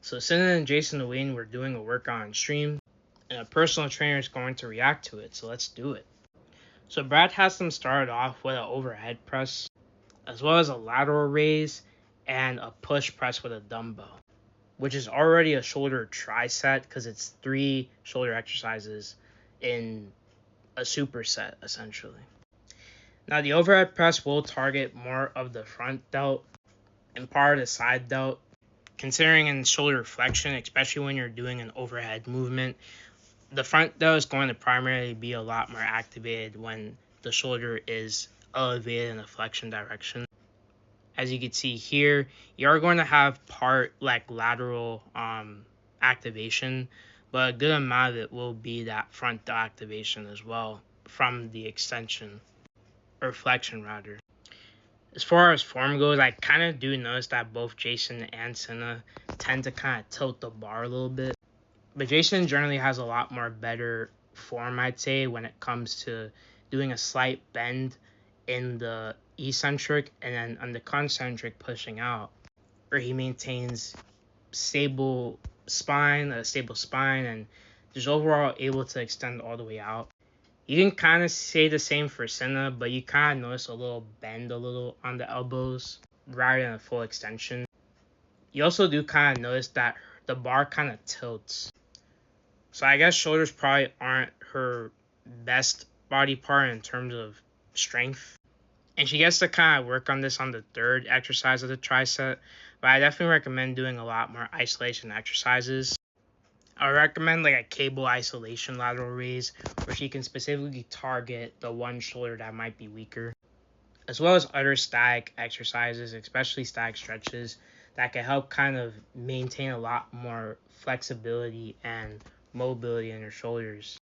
So Cinna and JasonTheWeen were doing a workout on stream, and a personal trainer is going to react to it, so let's do it. So Brad has them started off with an overhead press, as well as a lateral raise, and a push press with a dumbbell, which is already a shoulder triset because it's 3 shoulder exercises in a superset, essentially. Now the overhead press will target more of the front delt and part of the side delt, considering in shoulder flexion, especially when you're doing an overhead movement. The front delt is going to primarily be a lot more activated when the shoulder is elevated in a flexion direction. As you can see here, you are going to have part like lateral activation, but a good amount of it will be that front delt activation as well from the extension, or flexion rather. As far as form goes, I kind of do notice that both Jason and Cinna tend to kind of tilt the bar a little bit. But Jason generally has a lot more better form, I'd say, when it comes to doing a slight bend in the eccentric and then on the concentric pushing out, where he maintains a stable spine, and just overall able to extend all the way out. You can kind of say the same for Cinna, but you kind of notice a little bend on the elbows rather than a full extension. You also do kind of notice that the bar kind of tilts. So I guess shoulders probably aren't her best body part in terms of strength. And she gets to kind of work on this on the 3rd exercise of the tricep, but I definitely recommend doing a lot more isolation exercises. I recommend like a cable isolation lateral raise where she can specifically target the one shoulder that might be weaker, as well as other static exercises, especially static stretches that can help kind of maintain a lot more flexibility and mobility in her shoulders.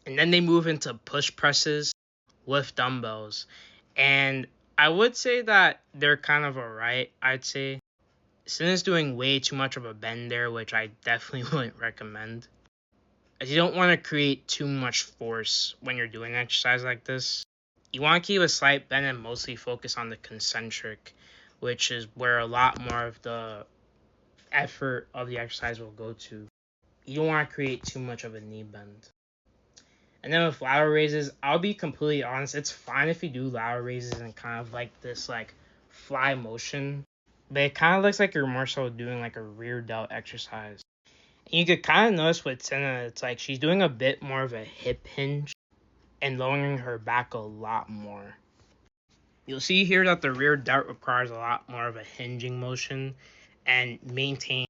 And then they move into push presses with dumbbells, and I would say that they're kind of alright. I'd say Cinna's doing way too much of a bend there, which I definitely wouldn't recommend, as you don't want to create too much force when you're doing an exercise like this. You want to keep a slight bend and mostly focus on the concentric, which is where a lot more of the effort of the exercise will go to. You don't want to create too much of a knee bend. And then with lateral raises, I'll be completely honest, it's fine if you do lateral raises in kind of like this like fly motion, but it kind of looks like you're more so doing like a rear delt exercise. And you could kind of notice with Cinna, it's like she's doing a bit more of a hip hinge and lowering her back a lot more. You'll see here that the rear delt requires a lot more of a hinging motion and maintain